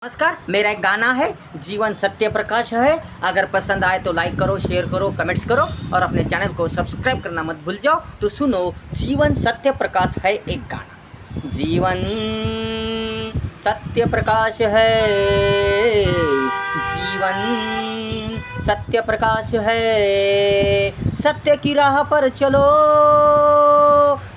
नमस्कार। मेरा एक गाना है जीवन सत्य प्रकाश है। अगर पसंद आए तो लाइक करो, शेयर करो, कमेंट्स करो और अपने चैनल को सब्सक्राइब करना मत भूल जाओ। तो सुनो, जीवन सत्य प्रकाश है एक गाना। जीवन सत्य प्रकाश है, जीवन सत्य प्रकाश है। सत्य की राह पर चलो,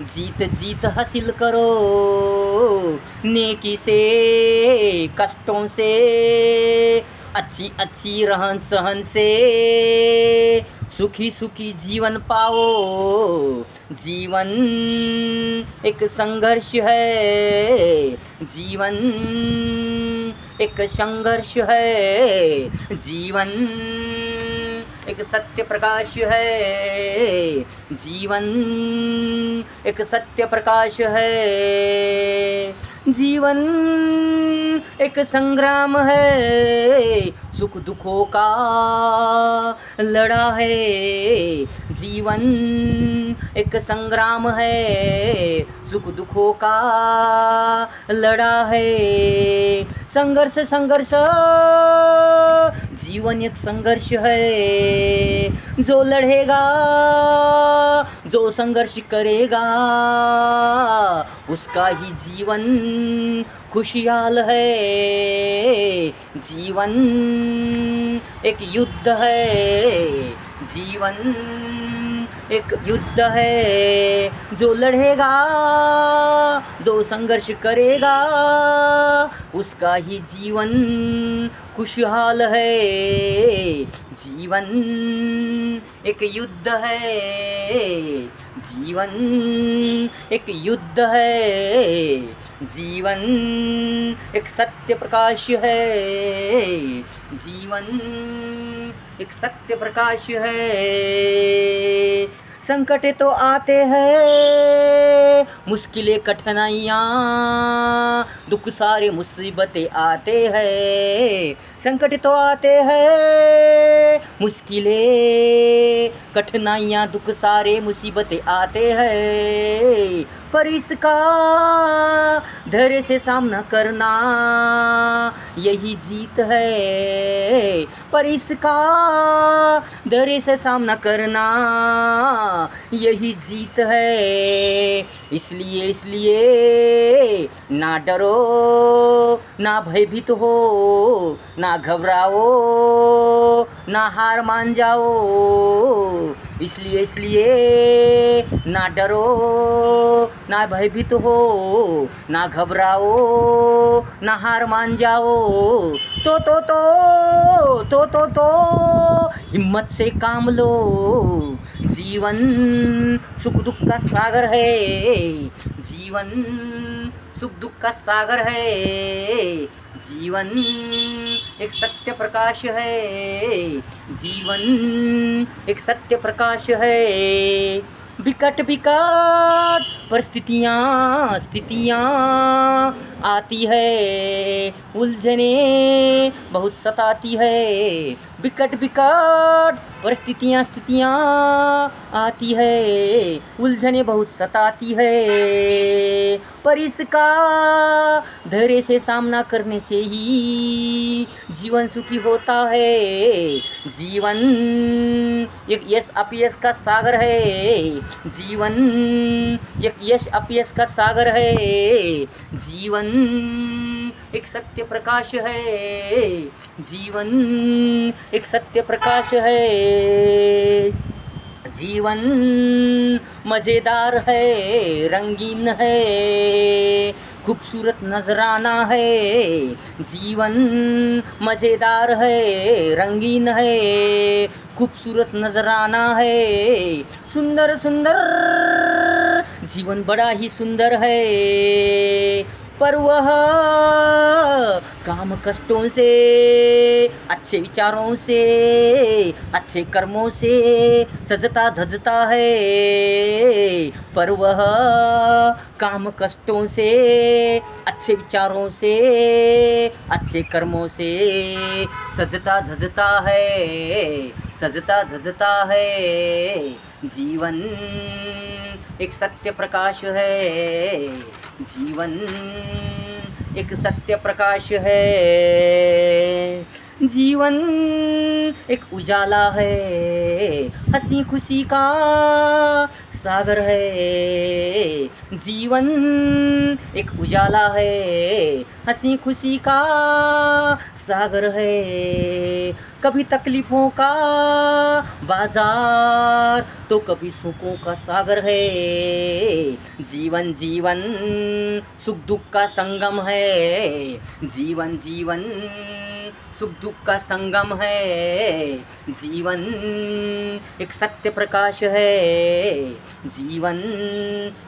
जीत जीत हासिल करो। नेकी से, कष्टों से, अच्छी अच्छी रहन सहन से सुखी सुखी जीवन पाओ। जीवन एक संघर्ष है, जीवन एक संघर्ष है। जीवन एक सत्य प्रकाश है, जीवन एक सत्य प्रकाश है। जीवन एक संग्राम है, सुख दुखों का लड़ा है। जीवन एक संग्राम है, सुख दुखों का लड़ा है। संघर्ष संघर्ष, जीवन एक संघर्ष है। जो लड़ेगा, जो संघर्ष करेगा, उसका ही जीवन खुशहाल है। जीवन एक युद्ध है, जीवन एक युद्ध है। जो लड़ेगा, जो संघर्ष करेगा, उसका ही जीवन खुशहाल है। जीवन एक युद्ध है, जीवन एक युद्ध है। जीवन एक सत्य प्रकाश है, जीवन एक सत्य प्रकाश है। संकट तो आते हैं, मुश्किलें कठिनाइयाँ, दुख सारे मुसीबतें आते हैं। संकट तो आते हैं, मुश्किलें कठिनाइयाँ, दुख सारे मुसीबतें आते हैं। पर इसका धैर्य से सामना करना यही जीत है। पर इसका धैर्य से सामना करना यही जीत है। इसलिए ना डरो, ना भयभीत हो, ना घबराओ, ना हार मान जाओ। इसलिए ना डरो, ना भयभीत हो, ना घबराओ, ना हार मान जाओ। तो हिम्मत से काम लो। जीवन सुख दुख का सागर है, जीवन सुख दुख का सागर है। जीवन एक सत्य प्रकाश है, जीवन एक सत्य प्रकाश है। विकट विकट परिस्थितियाँ स्थितियाँ आती है, उलझने बहुत सताती है। विकट विकट परिस्थितियाँ स्थितियाँ आती है, उलझने बहुत सताती है। पर इसका धैर्य से सामना करने से ही जीवन सुखी होता है। जीवन एक यश अपयश का सागर है, जीवन एक यश अपयश का सागर है। जीवन एक सत्य प्रकाश है, जीवन एक सत्य प्रकाश है। जीवन मज़ेदार है, रंगीन है, खूबसूरत नजराना है। जीवन मज़ेदार है, रंगीन है, खूबसूरत नजराना है। सुंदर सुंदर जीवन बड़ा ही सुंदर है। पर वह काम कष्टों से, अच्छे विचारों से, अच्छे कर्मों से सजता धजता है। पर वह काम कष्टों से, अच्छे विचारों से, अच्छे कर्मों से सजता धजता है, सजता धजता है। जीवन एक सत्य प्रकाश है, जीवन एक सत्य प्रकाश है। जीवन एक उजाला है, हंसी खुशी का सागर है। जीवन एक उजाला है, हंसी खुशी का सागर है। कभी तकलीफ़ों का बाजार तो कभी सुखों का सागर है। जीवन जीवन सुख दुख का संगम है। जीवन जीवन सुख दुख का संगम है। जीवन एक सत्य प्रकाश है। जीवन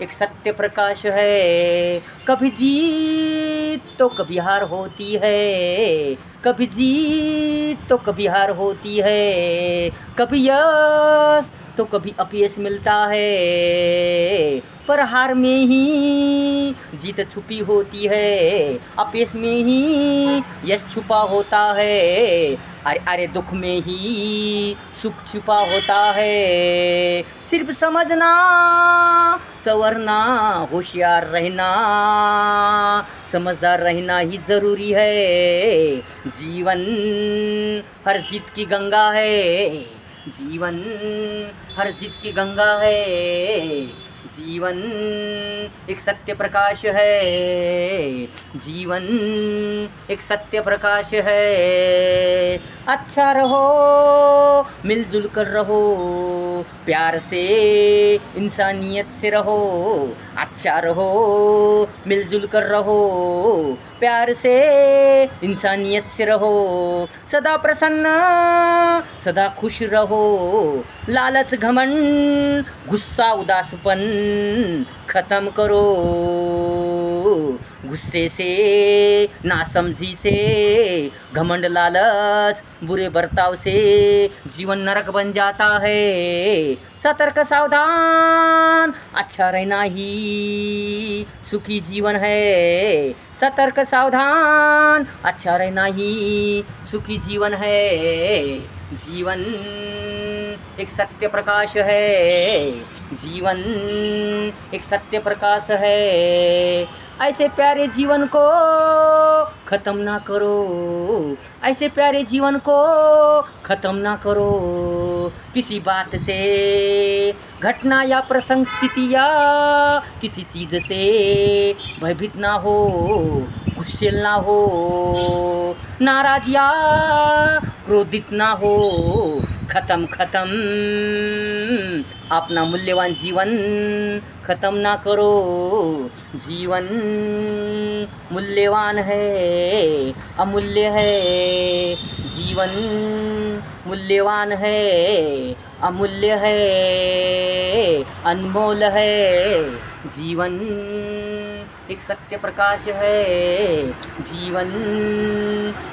एक सत्य प्रकाश है। कभी जीत तो कभी हार होती है। कभी जीत तो कभी हार होती है। कभी यश तो कभी अपयश मिलता है। पर हार में ही जीत छुपी होती है, अपयश में ही यश छुपा होता है। अरे अरे दुख में ही सुख छुपा होता है। सिर्फ समझना, संवरना, होशियार रहना, समझदार रहना ही ज़रूरी है। जीवन हर जीत की गंगा है। जीवन हर जीत की गंगा है। जीवन एक सत्य प्रकाश है। जीवन एक सत्य प्रकाश है। अच्छा रहो, मिलजुल कर रहो, प्यार से इंसानियत से रहो। अच्छा रहो, मिलजुल कर रहो, प्यार से इंसानियत से रहो। सदा प्रसन्न, सदा खुश रहो। लालच घमंड गुस्सा उदासपन खत्म करो। गुस्से से, नासमझी से, घमंड लालच बुरे बर्ताव से जीवन नरक बन जाता है। सतर्क सावधान, अच्छा रहना ही सुखी जीवन है। सतर्क सावधान, अच्छा रहना ही सुखी जीवन है। जीवन एक सत्य प्रकाश है। जीवन एक सत्य प्रकाश है। ऐसे प्यारे जीवन को ख़त्म ना करो। ऐसे प्यारे जीवन को ख़त्म ना करो। किसी बात से, घटना या प्रसंग, स्थिति या किसी चीज़ से भयभीत ना हो, गुस्सेल ना हो, नाराज या क्रोधित ना हो। ख़त्म अपना मूल्यवान जीवन ख़त्म ना करो। जीवन मूल्यवान है, अमूल्य है। जीवन मूल्यवान है, अमूल्य है, अनमोल है। जीवन एक सत्य प्रकाश है। जीवन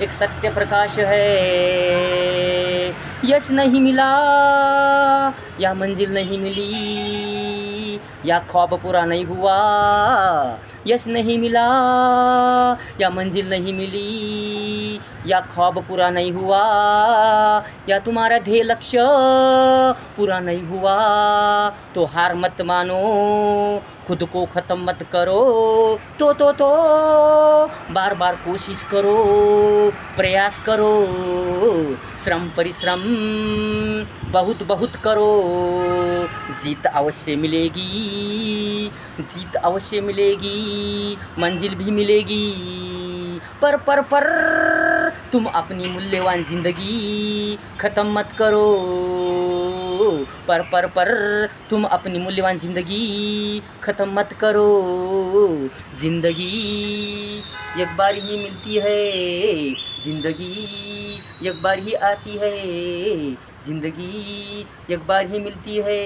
एक सत्य प्रकाश है। यश नहीं मिला या मंजिल नहीं मिली या ख्वाब पूरा नहीं हुआ। यश नहीं मिला या मंजिल नहीं मिली या ख्वाब पूरा नहीं हुआ या तुम्हारा ध्येय लक्ष्य पूरा नहीं हुआ तो हार मत मानो, खुद को ख़त्म मत करो। तो बार बार कोशिश करो, प्रयास करो, श्रम परिश्रम बहुत बहुत करो। जीत अवश्य मिलेगी, जीत अवश्य मिलेगी, मंजिल भी मिलेगी। पर तुम अपनी मूल्यवान ज़िंदगी ख़त्म मत करो। पर तुम अपनी मूल्यवान ज़िंदगी ख़त्म मत करो। ज़िंदगी एक बार ही मिलती है, ज़िंदगी एक बार ही आती है। ज़िंदगी एक बार ही मिलती है,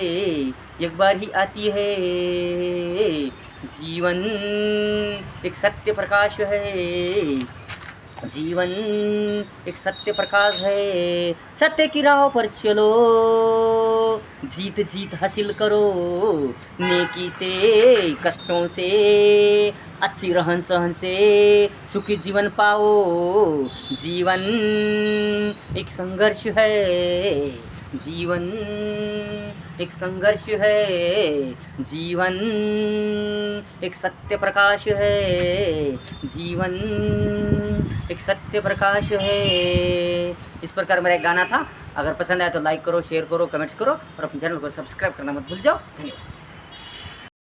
एक बार ही आती है। जीवन एक सत्य प्रकाश है। जीवन एक सत्य प्रकाश है। सत्य की राह पर चलो, जीत जीत हासिल करो। नेकी से, कष्टों से, अच्छी रहन सहन से सुखी जीवन पाओ। जीवन एक संघर्ष है। जीवन एक संघर्ष है जीवन, एक सत्य प्रकाश है जीवन, एक सत्य प्रकाश है। इस प्रकार मेरा एक गाना था। अगर पसंद आया तो लाइक करो, शेयर करो, कमेंट्स करो और अपने चैनल को सब्सक्राइब करना मत भूल जाओ। धन्यवाद।